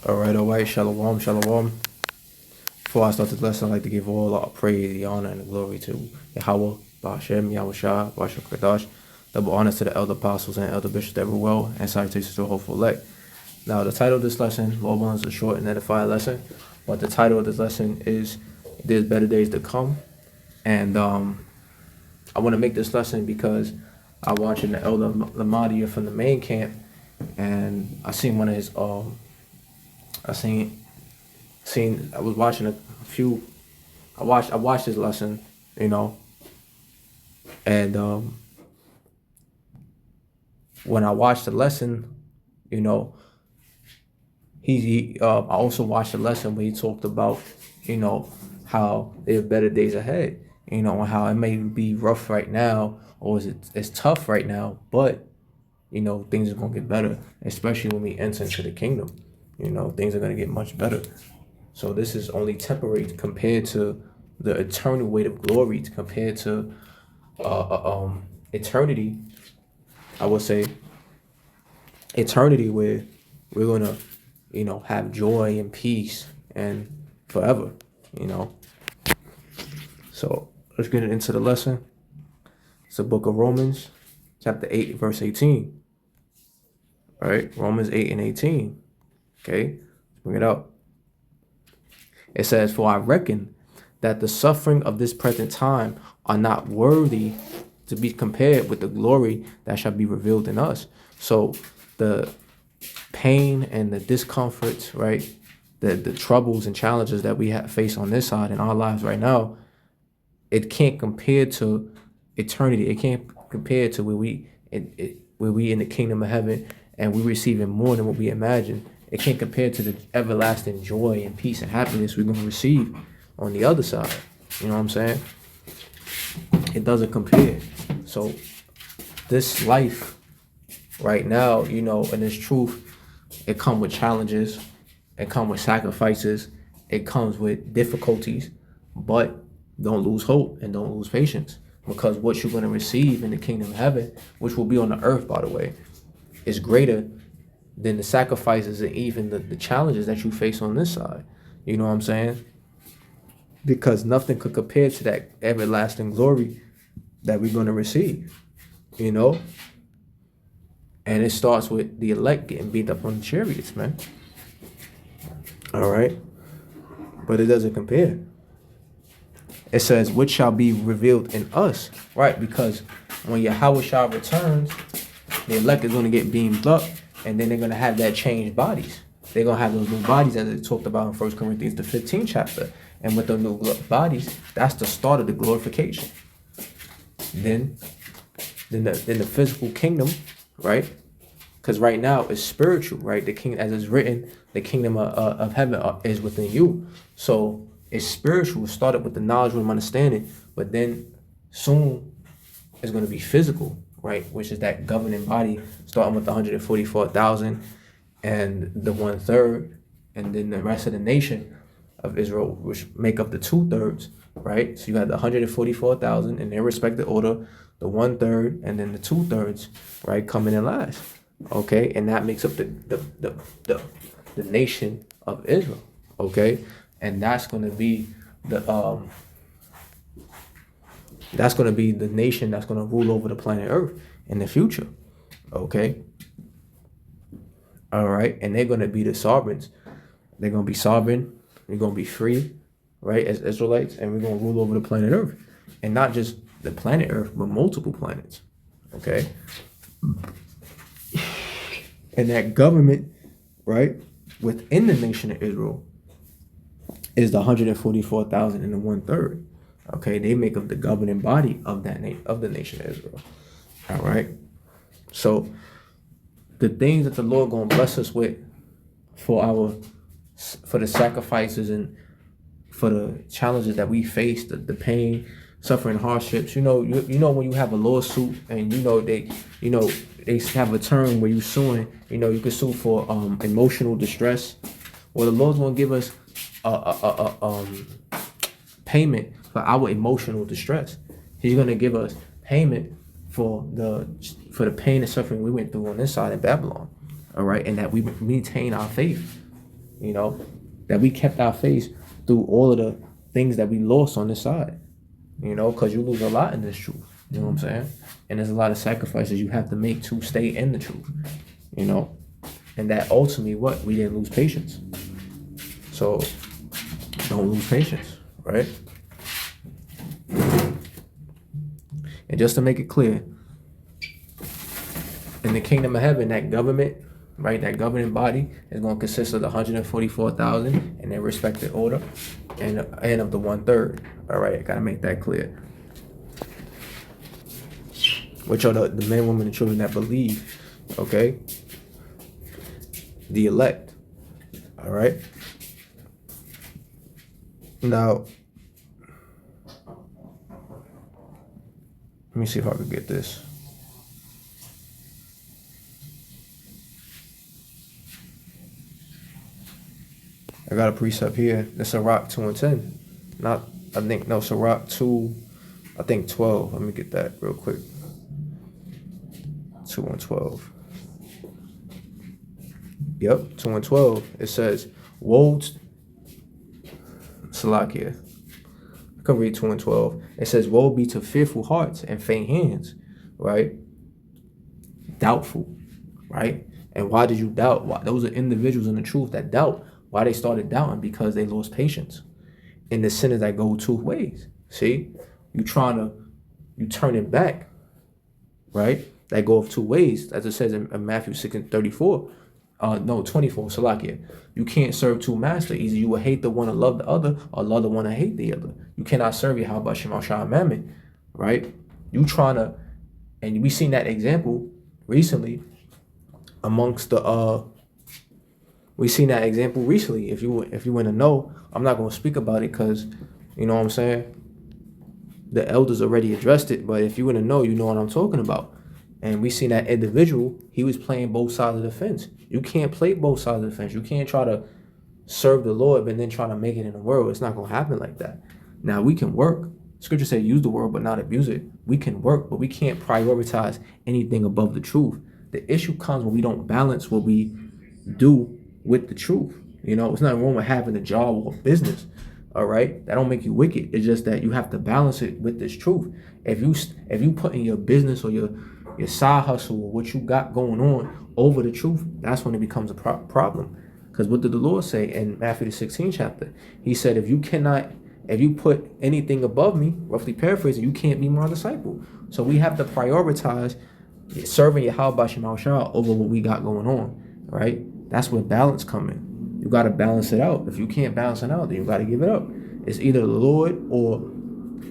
All right, shalom, shalom. Before I start this lesson, I'd like to give all our praise, the honor, and the glory to Yahweh, Ba'ashem, Yahweh Shah, Ba'ashem Kadash. Double honors to the elder apostles and elder bishops everywhere, and salutations to the hopeful elect. Now, the title of this lesson, Lord willing, is a short and edifying lesson, but the title of this lesson is There's Better Days to Come. And I want to make this lesson because I'm watching the elder Lamadia from the main camp, and I seen one of his I was watching a few. I watched his lesson, and when I watched the lesson, I also watched the lesson where he talked about, how there are better days ahead, and how it may be rough right now, or it's tough right now, but things are gonna get better, especially when we enter into the kingdom. Things are gonna get much better. So this is only temporary compared to the eternal weight of glory, compared to eternity. I would say eternity, where we're gonna, have joy and peace and forever. So let's get into the lesson. It's the book of Romans, chapter 8, verse 18. All right, Romans 8 and 18. Okay, let's bring it up. It says, "For I reckon that the suffering of this present time are not worthy to be compared with the glory that shall be revealed in us." So the pain and the discomforts, right? The troubles and challenges that we face on this side in our lives right now, it can't compare to eternity. It can't compare to where we in the kingdom of heaven and we receiving more than what we imagine. It can't compare to the everlasting joy and peace and happiness we're going to receive on the other side. You know what I'm saying? It doesn't compare. So this life right now, and this truth, it comes with challenges. It comes with sacrifices. It comes with difficulties. But don't lose hope and don't lose patience, because what you're going to receive in the kingdom of heaven, which will be on the earth, by the way, is greater than the sacrifices and even the challenges that you face on this side. You know what I'm saying? Because nothing could compare to that everlasting glory that we're going to receive, And it starts with the elect getting beat up on the chariots, man. All right? But it doesn't compare. It says, which shall be revealed in us, right? Because when Yahweh Shah returns, the elect is going to get beamed up, and then they're going to have that changed bodies. They're going to have those new bodies as they talked about in 1 Corinthians, the 15th chapter. And with the new bodies, that's the start of the glorification. Then the physical kingdom, right? Because right now it's spiritual, right? The king, as it's written, the kingdom of heaven is within you. So it's spiritual. It started with the knowledge and understanding, but then soon it's going to be physical, right? Which is that governing body, starting with the 144,000 and the 1/3, and then the rest of the nation of Israel, which make up the 2/3, right? So you got the 144,000 in their respective order, the 1/3, and then the 2/3, right, coming in last. Okay, and that makes up the nation of Israel. Okay, and that's going to be the nation that's going to rule over the planet Earth in the future. Okay. All right, and they're going to be the sovereigns. They're going to be sovereign. We're going to be free, right, as Israelites, and we're going to rule over the planet Earth, and not just the planet Earth, but multiple planets. Okay. And that government, right, within the nation of Israel is the 144,000 and the 1/3. Okay, they make up the governing body of of the nation of Israel. All right. So the things that the Lord gonna bless us with for the sacrifices and for the challenges that we face, the pain, suffering, hardships. You know when you have a lawsuit and they have a term where you suing. You can sue for emotional distress. Well, the Lord's gonna give us payment for our emotional distress. He's gonna give us payment for the pain and suffering we went through on this side of Babylon. All right, and that we maintain our faith. you know, that we kept our faith through all of the things that we lost on this side, you know, because you lose a lot in this truth. You know what I'm saying? And there's a lot of sacrifices you have to make to stay in the truth, you know, and that ultimately what? We didn't lose patience. So don't lose patience, right? And just to make it clear, in the kingdom of heaven, that government, right, that governing body is going to consist of the 144,000 in their respective order and of the 1/3. All right, I got to make that clear. Which are the men, women, and children that believe, okay? The elect, all right? Now, let me see if I can get this. I got a precept here. It's Sirach 2 and 10. Sirach 2, I think 12. Let me get that real quick. 2 and 12. Yep, 2 and 12. It says, woe to Salakia. I can read 2 and 12. It says, woe be to fearful hearts and faint hands, right? Doubtful, right? And why did you doubt? Why? Those are individuals in the truth that doubt. Why they started doubting? Because they lost patience. And the sinners that go two ways. See? You turning back, right? That go of two ways, as it says in Matthew 6 and 34. 24, Salakia. You can't serve two masters. Either you will hate the one and love the other, or love the one and hate the other. You cannot serve Yahweh Shema Shah Mammon, right? You trying to, and we seen that example recently amongst the we seen that example recently. If you want to know, I'm not going to speak about it because, you know what I'm saying, the elders already addressed it. But if you want to know, you know what I'm talking about. And we seen that individual, he was playing both sides of the fence. You can't play both sides of the fence. You can't try to serve the Lord but then try to make it in the world. It's not going to happen like that. Now, we can work. Scripture says use the word but not abuse it. We can work, but we can't prioritize anything above the truth. The issue comes when we don't balance what we do with the truth. You know, it's not wrong with having a job or business. All right, that don't make you wicked. It's just that you have to balance it with this truth. If you put in your business or your side hustle or what you got going on over the truth, that's when it becomes a problem. Because what did the Lord say in Matthew the 16th chapter? He said, if you put anything above me, roughly paraphrasing, you can't be my disciple. So we have to prioritize serving Yahweh Shema Shah over what we got going on, right? That's where balance come in. You got to balance it out. If you can't balance it out, then you got to give it up. It's either the Lord or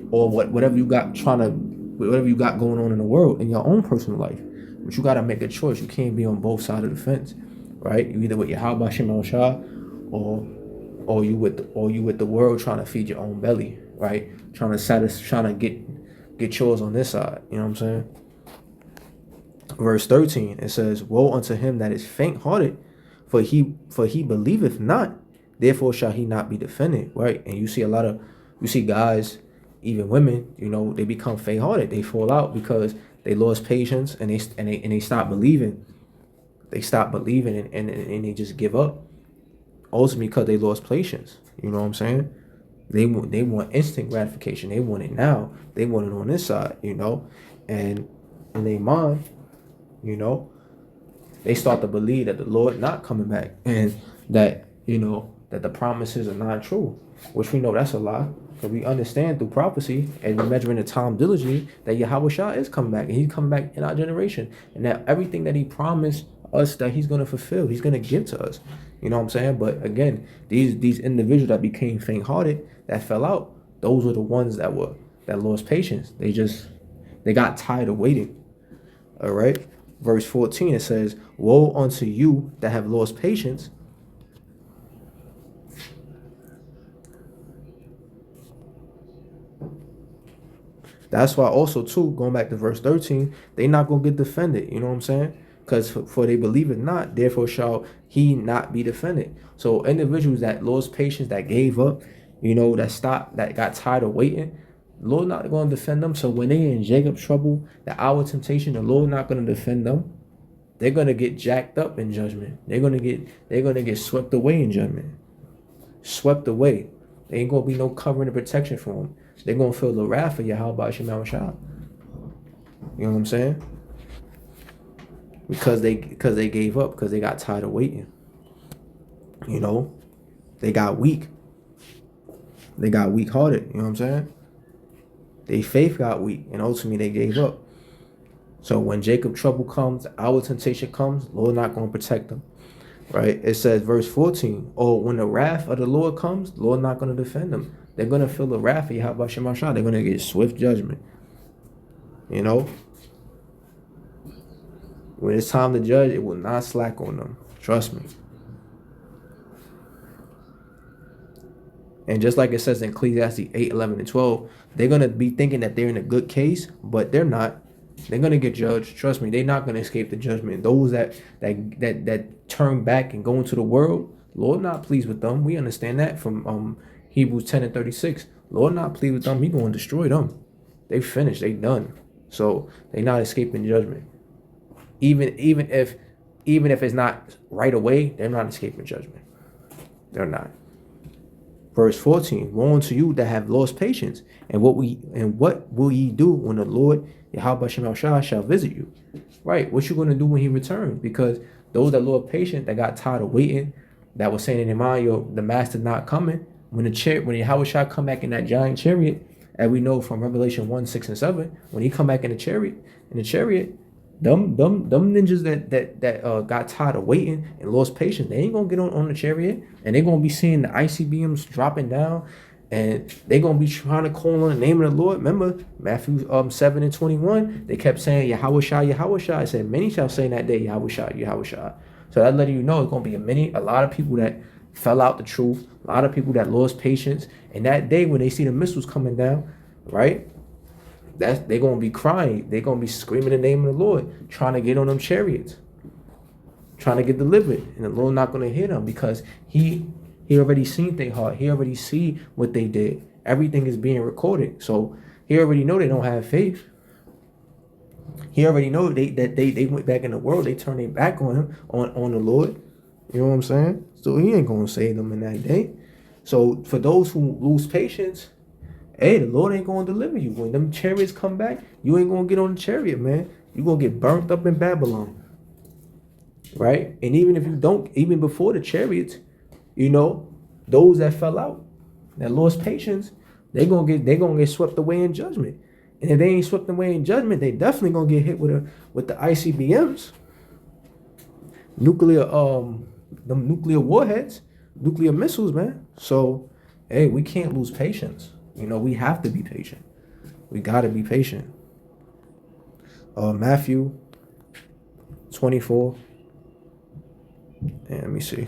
whatever you got going on in the world, in your own personal life. But you got to make a choice. You can't be on both sides of the fence, right? You either with Yahweh Shema Shah or you with the world trying to feed your own belly, right? Trying to get yours on this side. You know what I'm saying? Verse 13, it says, woe unto him that is faint-hearted, for he believeth not, therefore shall he not be defended, right? And you see guys, even women, you know, they become faint-hearted. They fall out because they lost patience and they stop believing. They stop believing and they just give up. Ultimately because they lost patience. You know what I'm saying? They want instant gratification. They want it now. They want it on this side, you know? And in their mind, you know, they start to believe that the Lord not coming back and that, you know, that the promises are not true, which we know that's a lie. Because we understand through prophecy and we're measuring the time diligently that Yahweh Shah is coming back and he's coming back in our generation. And that everything that he promised us that he's going to fulfill, he's going to give to us. You know what I'm saying? But again, these individuals that became faint-hearted, that fell out, those were the ones that lost patience. They got tired of waiting. All right. Verse 14, it says, woe unto you that have lost patience. That's why also, too, going back to verse 13, they not going to get defended. You know what I'm saying? Because for they believe it not, therefore shall he not be defended. So individuals that lost patience, that gave up, you know, that got tired of waiting, the Lord not going to defend them. So when they in Jacob's trouble, the hour of temptation, the Lord not going to defend them. they're gonna get jacked up in judgment. They're gonna get swept away in judgment. Swept away. There ain't gonna be no covering and protection for them. They're gonna feel the wrath of Yahweh Shema Shah. You know what I'm saying? Because they gave up, because they got tired of waiting. You know, they got weak. They got weak hearted. You know what I'm saying? Their faith got weak, and ultimately they gave up. So when Jacob trouble comes, our temptation comes, Lord not going to protect them. Right? It says, verse 14, or when the wrath of the Lord comes, Lord not going to defend them. They're going to feel the wrath of Yahweh Shema Shah. They're going to get swift judgment. You know? When it's time to judge, it will not slack on them. Trust me. And just like it says in Ecclesiastes 8, 11, and 12, they're going to be thinking that they're in a good case, but they're not. They're going to get judged. Trust me, they're not going to escape the judgment. Those that turn back and go into the world, Lord not pleased with them. We understand that from Hebrews 10 and 36. Lord not pleased with them. He going to destroy them. They finished. They done. So they not escaping judgment. Even if it's not right away, they're not escaping judgment. They're not. Verse 14, woe unto you that have lost patience, and what will ye do when the Lord Yahweh Shema Shah shall visit you? Right, what you going to do when he returns? Because those that lost patience, that got tired of waiting, that was saying in their mind, yo, the master not coming. When Yahweh Shah come back in that giant chariot, as we know from Revelation 1, 6, and 7, when he come back in the chariot, them ninjas that got tired of waiting and lost patience, they ain't gonna get on the chariot, and they're gonna be seeing the ICBMs dropping down, and they're gonna be trying to call on the name of the Lord. Remember Matthew 7 and 21, they kept saying Yahweh Shah, Yahweh Shah. It said many shall say in that day Yahweh Shah, Yahweh Shah. So that letting you know it's gonna be a lot of people that fell out the truth, a lot of people that lost patience, and that day when they see the missiles coming down, right? They're gonna be crying. They're gonna be screaming the name of the Lord, trying to get on them chariots, trying to get delivered, and the Lord not gonna hear them because He already seen their heart. He already see what they did. Everything is being recorded, so He already know they don't have faith. He already know that they went back in the world. They turned their back on Him, on the Lord. You know what I'm saying? So He ain't gonna save them in that day. So for those who lose patience, hey, the Lord ain't going to deliver you. When them chariots come back, you ain't going to get on the chariot, man. You're going to get burnt up in Babylon. Right? And even if you don't, even before the chariots, you know, those that fell out, that lost patience, they're going to get swept away in judgment. And if they ain't swept away in judgment, they definitely going to get hit with the ICBMs. Them nuclear warheads, nuclear missiles, man. So, hey, we can't lose patience. You know, we have to be patient. We got to be patient. Matthew 24. And let me see.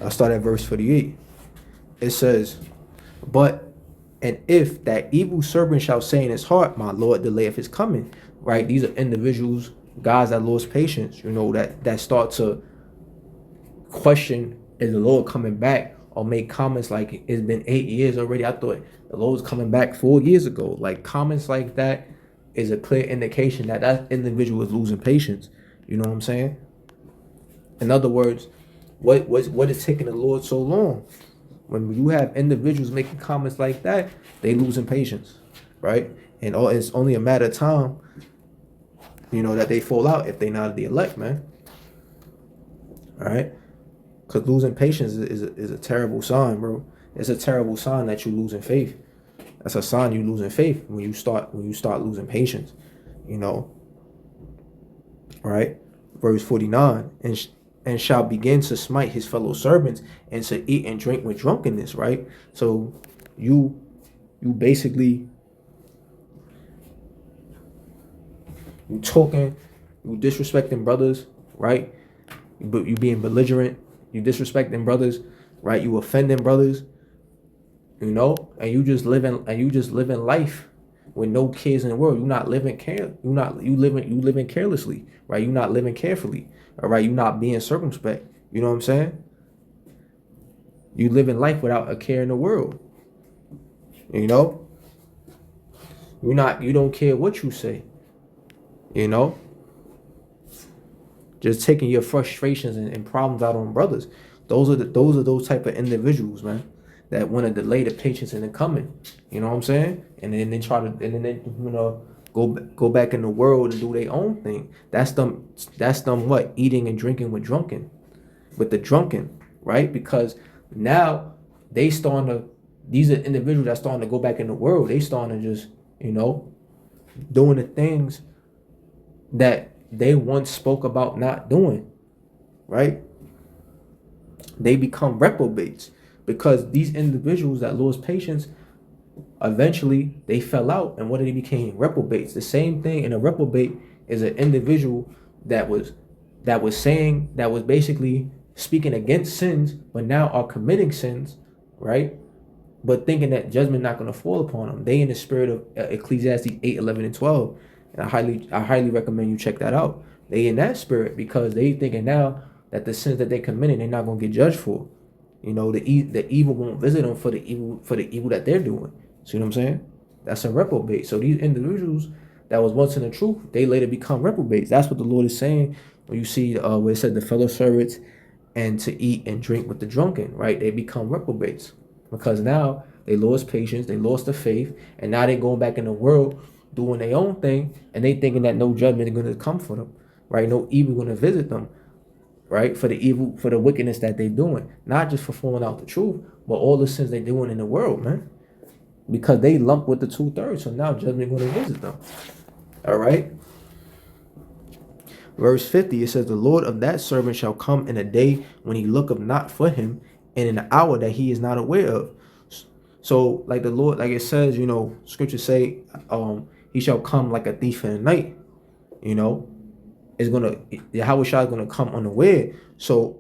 I'll start at verse 48. It says, and if that evil servant shall say in his heart, my Lord delayeth his coming. Right? These are individuals, guys that lost patience, you know, that start to question, is the Lord coming back? Or make comments like, it's been 8 years already. I thought the Lord was coming back 4 years ago. Like, comments like that is a clear indication that individual is losing patience. You know what I'm saying? In other words, what is taking the Lord so long? When you have individuals making comments like that, they losing patience, right? And it's only a matter of time, you know, that they fall out if they not the elect, man. All right? Because losing patience is a terrible sign, bro. It's a terrible sign that you losing faith. That's a sign you losing faith when you start losing patience, you know. All right? Verse 49, and shall begin to smite his fellow servants and to eat and drink with drunkenness, right? So you basically, you talking, you disrespecting brothers, right? But you being belligerent, you disrespecting brothers, right? You offending brothers, you know, and you just living life with no kids in the world. You living carelessly, right? You not living carefully, all right? You not being circumspect. You know what I'm saying? You living life without a care in the world. You know, you don't care what you say. You know, just taking your frustrations and problems out on brothers. Those are those type of individuals, man, that want to delay the patience in the coming. You know what I'm saying? And then they try to, and then they, go back in the world and do their own thing. That's them. That's them. What, eating and drinking with the drunken, right? Because now they starting to. These are individuals that starting to go back in the world. They starting to just, doing the things that they once spoke about not doing, right? They become reprobates because these individuals that lost patience, eventually they fell out, and what they became? Reprobates. The same thing. And a reprobate is an individual that was basically speaking against sins, but now are committing sins, right? But thinking that judgment not going to fall upon them. They in the spirit of Ecclesiastes 8, 11, and 12. And I highly recommend you check that out. They in that spirit because they thinking now that the sins that they committed, they're not going to get judged for. The evil won't visit them for the evil that they're doing. See what I'm saying? That's a reprobate. So these individuals that was once in the truth, they later become reprobates. That's what the Lord is saying when you see where it said the fellow servants and to eat and drink with the drunken, right? They become reprobates because now they lost patience, they lost the faith, and now they going back in the world doing their own thing, and they thinking that no judgment is going to come for them, right? No evil going to visit them, right? For the wickedness that they doing, not just for falling out the truth, but all the sins they doing in the world, man. Because they lump with the 2/3, so now judgment going to visit them. All right. Verse 50, it says, the Lord of that servant shall come in a day when he looketh not for him, and in an hour that he is not aware of. So, like the Lord, like it says, scriptures say, he shall come like a thief in the night. Yahweh Shah is gonna come unaware. So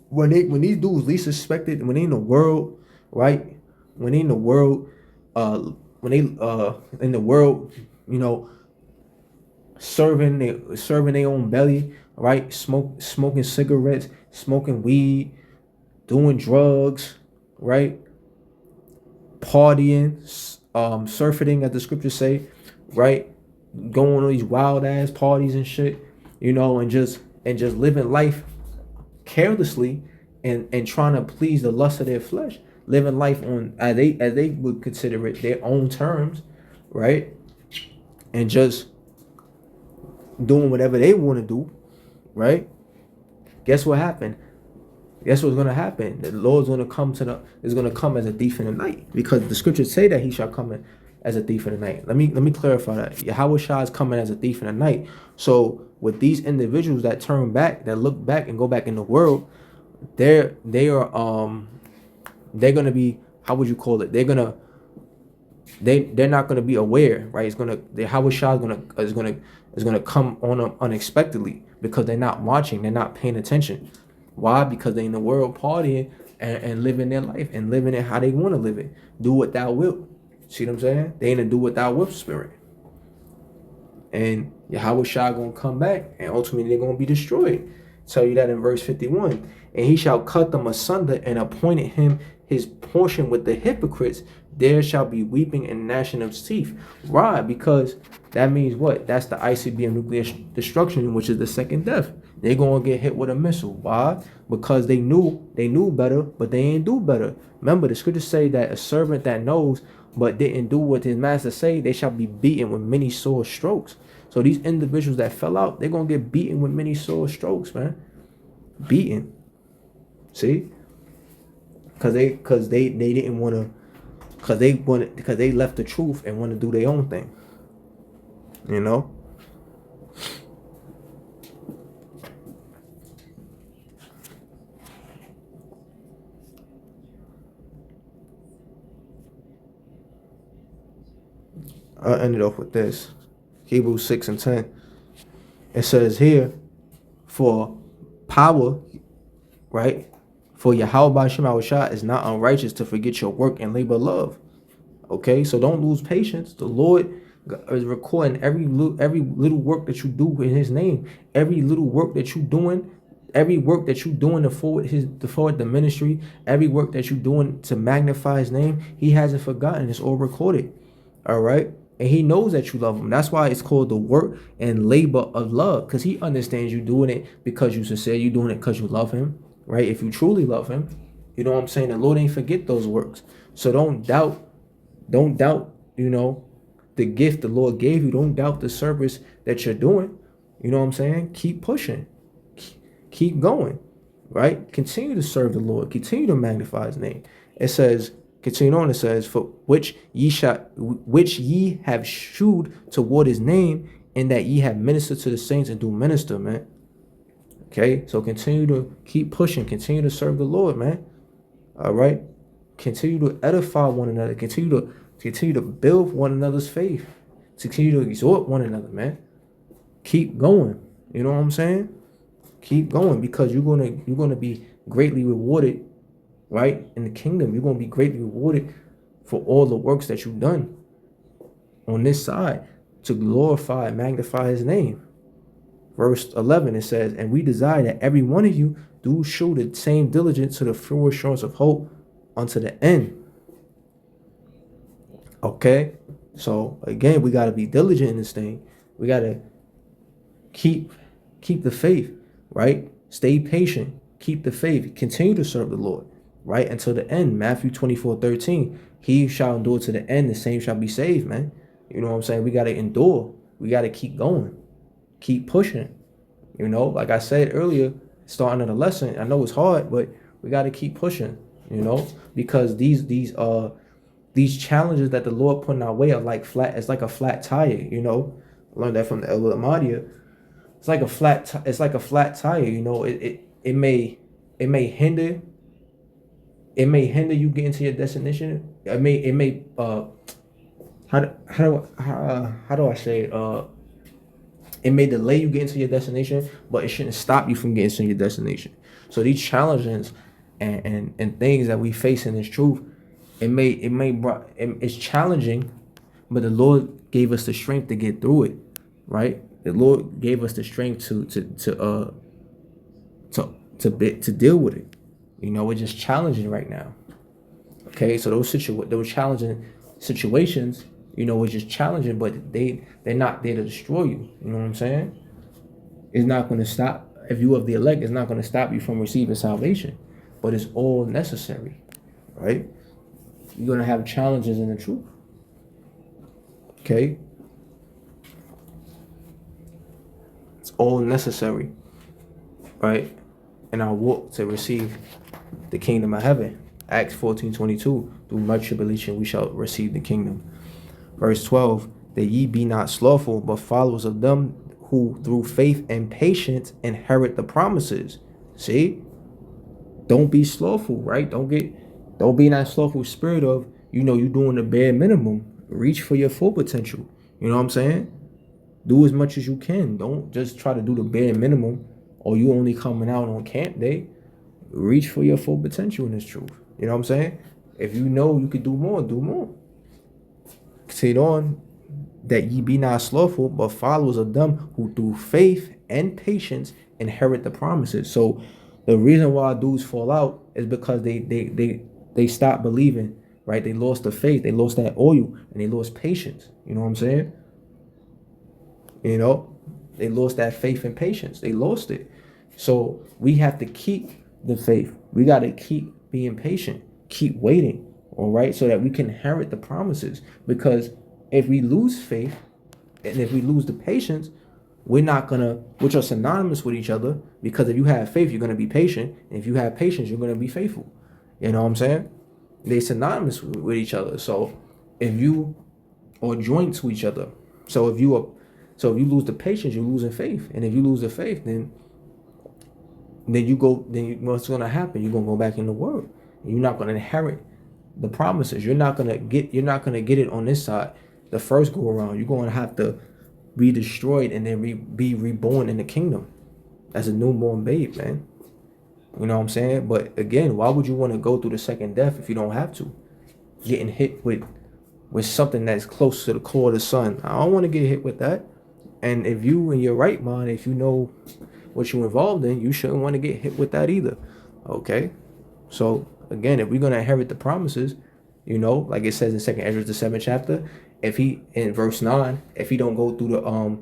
when these dudes least suspected, when they in the world, right? When they in the world, serving their own belly, right? Smoking cigarettes, smoking weed, doing drugs, right? Partying, surfeiting, as the scriptures say, right? Going on these wild ass parties and shit, and just living life carelessly and trying to please the lust of their flesh, living life on as they would consider it their own terms, right? And just doing whatever they want to do, right? Guess what happened? Guess what's gonna happen? The Lord's gonna come as a thief in the night, because the scriptures say that he shall come in as a thief in the night. Let me clarify that. Yahweh Shah is coming as a thief in the night. So with these individuals that turn back, that look back and go back in the world, they're gonna be, how would you call it? They're not gonna be aware, right? The Yahweh Shah is gonna come on them unexpectedly because they're not watching, they're not paying attention. Why? Because they in the world partying and living their life and living it how they want to live it. Do what thou wilt. See what I'm saying? They ain't a do what thou wilt spirit. And Yahweh Shah gonna come back and ultimately they're gonna be destroyed. Tell you that in verse 51. And he shall cut them asunder and appointed him his portion with the hypocrites. There shall be weeping and gnashing of teeth. Why? Because that means what? That's the ICBM nuclear destruction, which is the second death. They're gonna get hit with a missile. Why? Because they knew better, but they ain't do better. Remember, the scriptures say that a servant that knows but didn't do what his master say, they shall be beaten with many sore strokes. So these individuals that fell out, they're gonna get beaten with many sore strokes, man. Beaten. See? Cause they didn't want to, because they left the truth and want to do their own thing. I ended off with this. Hebrews 6 and 10. It says here, for power, right? For Yahweh Shema Shah is not unrighteous to forget your work and labor of love. Okay, so don't lose patience. The Lord is recording every little work that you do in his name. Every little work that you doing, every work that you doing to forward the ministry, every work that you doing to magnify his name, he hasn't forgotten. It's all recorded. All right. And he knows that you love him. That's why it's called the work and labor of love, because he understands you doing it because you sincere. You doing it because you love him, right? If you truly love him, you know what I'm saying? The Lord ain't forget those works. So don't doubt, the gift the Lord gave you. Don't doubt the service that you're doing. You know what I'm saying? Keep pushing. Keep going, right? Continue to serve the Lord. Continue to magnify his name. It says, continue on, it says, for which ye have shewed toward his name, and that ye have ministered to the saints and do minister, man. Okay, so continue to keep pushing, continue to serve the Lord, man. All right, continue to edify one another, continue to build one another's faith, continue to exhort one another, man. Keep going. You know what I'm saying? Keep going, because you're gonna be greatly rewarded, right? In the kingdom, you're gonna be greatly rewarded for all the works that you've done on this side to glorify and magnify his name. Verse 11, it says, and we desire that every one of you do show the same diligence to the full assurance of hope unto the end. Okay, so again, we got to be diligent in this thing. We got to keep the faith, right? Stay patient, keep the faith, continue to serve the Lord, right? Until the end. Matthew 24:13, he shall endure to the end, the same shall be saved, man. You know what I'm saying? We got to endure. We got to keep going, keep pushing. You know, like I said earlier, starting of the lesson, I know it's hard, but we got to keep pushing, because these challenges that the Lord put in our way are like flat. It's like a flat tire, I learned that from the Elder Amadia. It's like a flat tire, it may hinder you getting to your destination. It may how do I say it? It may delay you getting to your destination, but it shouldn't stop you from getting to your destination. So these challenges and things that we face in this truth, it's challenging, but the Lord gave us the strength to get through it, right? The Lord gave us the strength to deal with it. It's just challenging right now. Okay, so those challenging situations, it's just challenging, but they're not there to destroy you. You know what I'm saying? It's not going to stop. If you of the elect, it's not going to stop you from receiving salvation, but it's all necessary, right? You're going to have challenges in the truth. Okay? It's all necessary, right? In our walk to receive the kingdom of heaven. Acts 14:22, through much tribulation we shall receive the kingdom. Verse 12, that ye be not slothful, but followers of them who through faith and patience inherit the promises. See? Don't be slothful, right? Don't be in that slothful spirit of, you doing the bare minimum. Reach for your full potential. You know what I'm saying? Do as much as you can. Don't just try to do the bare minimum, or you only coming out on camp day. Reach for your full potential in this truth. You know what I'm saying? If you know you could do more, do more. Say on, that ye be not slothful, but followers of them who through faith and patience inherit the promises. So the reason why dudes fall out is because they stopped believing, right? They lost the faith, they lost that oil, and they lost patience. You know what I'm saying? They lost that faith and patience. They lost it. So we have to keep the faith. We got to keep being patient, keep waiting, all right, so that we can inherit the promises. Because if we lose faith and if we lose the patience, which are synonymous with each other, because if you have faith, you're going to be patient. And if you have patience, you're going to be faithful. You know what I'm saying? They're synonymous with each other. So if you are joined to each other, so if you lose the patience, you're losing faith. And if you lose the faith, then what's going to happen? You're going to go back in the world. You're not going to inherit the promises. You're not going to get it on this side. The first go around, you're going to have to be destroyed and then be reborn in the kingdom as a newborn babe, man. You know what I'm saying? But again, why would you want to go through the second death if you don't have to? Getting hit with something that's close to the core of the sun. I don't want to get hit with that. And if you in your right mind, if you know what you involved in, you shouldn't want to get hit with that either. Okay? So again, if we're gonna inherit the promises, like it says in Second Ezra, the 7th chapter, if he in verse 9, if he don't go through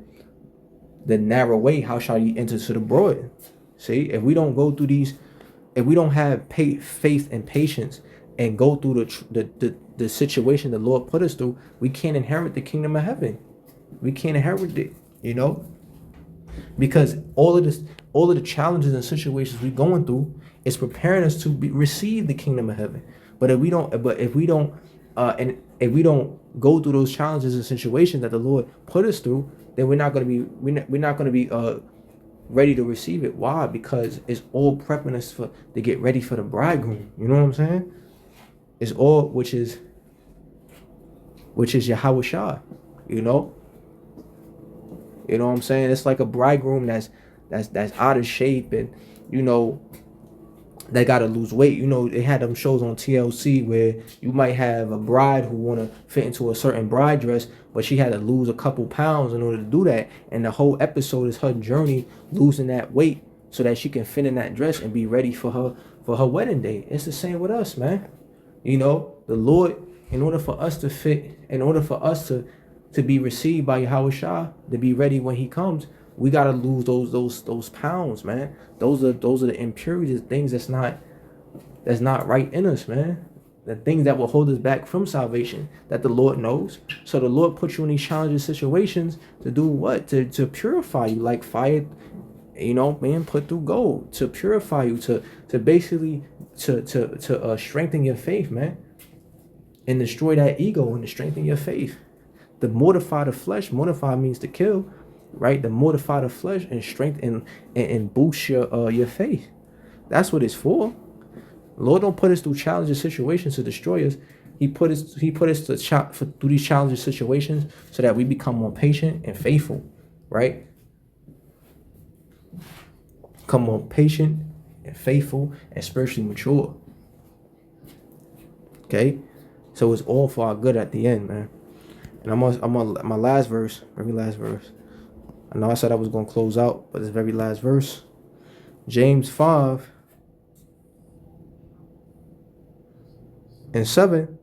the narrow way, how shall he enter to the broad? See, if we don't go through these, if we don't have faith and patience and go through the situation the Lord put us through, we can't inherit the kingdom of heaven. We can't inherit it, because all of the challenges and situations we're going through is preparing us to receive the kingdom of heaven. But if we don't go through those challenges and situations that the Lord put us through, then we're not going to be ready to receive it. Why? Because it's all prepping us to get ready for the bridegroom. You know what I'm saying? It's all which is Yahweh Shah. You know what I'm saying? It's like a bridegroom that's out of shape, and they gotta lose weight. They had them shows on TLC where you might have a bride who wanna fit into a certain bride dress, but she had to lose a couple pounds in order to do that. And the whole episode is her journey losing that weight so that she can fit in that dress and be ready for her wedding day. It's the same with us, man. The Lord, in order for us to fit, in order for us to be received by Yahweh Shah, to be ready when he comes, we gotta lose those pounds, man. Those are the impurities, things that's not right in us, man. The things that will hold us back from salvation that the Lord knows. So the Lord puts you in these challenging situations to do what? To purify you, like fire, being put through gold, to purify you, to basically to strengthen your faith, man, and destroy that ego and to strengthen your faith. To mortify the flesh. Mortify means to kill, right? To mortify the flesh and strengthen and boost your faith. That's what it's for. Lord don't put us through challenging situations to destroy us. He put us through these challenging situations so that we become more patient and faithful, right? Become more patient and faithful and spiritually mature. Okay, so it's all for our good at the end, man. And I'm on my last verse, very last verse. I know I said I was going to close out, but it's very last verse. James 5:7.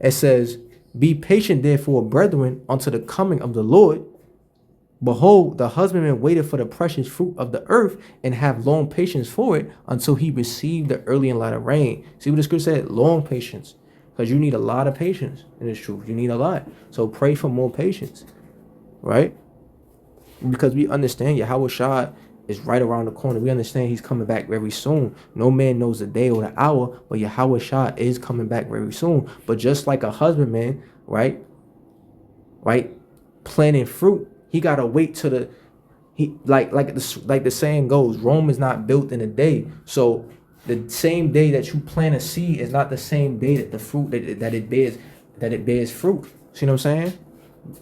It says, "Be patient, therefore, brethren, unto the coming of the Lord. Behold, the husbandman waited for the precious fruit of the earth, and have long patience for it, until he receive the early and latter rain." See what the scripture said? Long patience. Because you need a lot of patience in this truth. You need a lot. So pray for more patience. Right? Because we understand Yahweh Shah is right around the corner. We understand he's coming back very soon. No man knows the day or the hour, but Yahweh Shah is coming back very soon. But just like a husbandman, right, planting fruit, he gotta wait till like the saying goes, Rome is not built in a day. So the same day that you plant a seed is not the same day that the fruit that it bears fruit. See what I'm saying?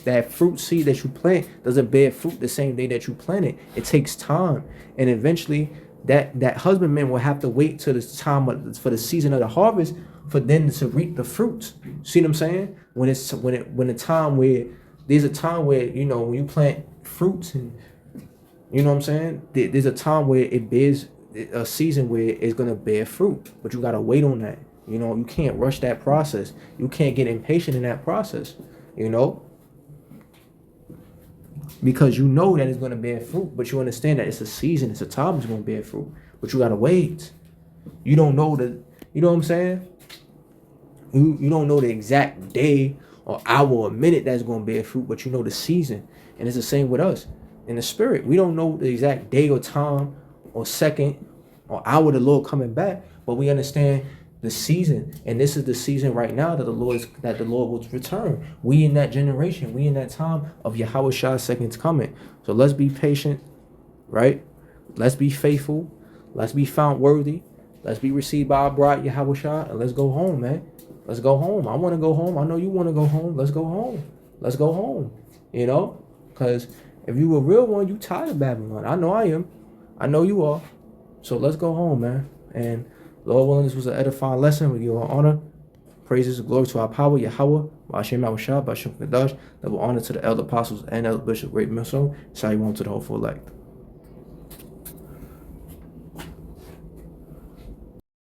That fruit seed that you plant doesn't bear fruit the same day that you plant it. It takes time, and eventually that husbandman will have to wait till the time for the season of the harvest for them to reap the fruits. See what I'm saying? When the time where there's a time where when you plant fruits, and you know what I'm saying, there's a time where it bears a season where it's gonna bear fruit, but you gotta wait on that. You can't rush that process. You can't get impatient in that process. Because that it's going to bear fruit, but you understand that it's a season, it's a time it's going to bear fruit, but you got to wait. You don't know what I'm saying? You don't know the exact day or hour or minute that's going to bear fruit, but you know the season. And it's the same with us in the spirit. We don't know the exact day or time or second or hour the Lord coming back, but we understand the season, and this is the season right now that the Lord will return. We in that generation, we in that time of Yahweh Shah's second coming. So let's be patient, right? Let's be faithful. Let's be found worthy. Let's be received by our bride Yahweh Shah, and let's go home, man. Let's go home. I want to go home. I know you want to go home. Let's go home. Let's go home. Because if you a real one, you tired of Babylon. I know I am. I know you are. So let's go home, man. And Lord willing, this was an edifying lesson. We give you honor, praises, glory to our power, Yahweh, Ba'ashem Awashah, Ba'ashem Kadash, double honor to the elder apostles and elder bishop, great Misson, Shalom to the hopeful elect.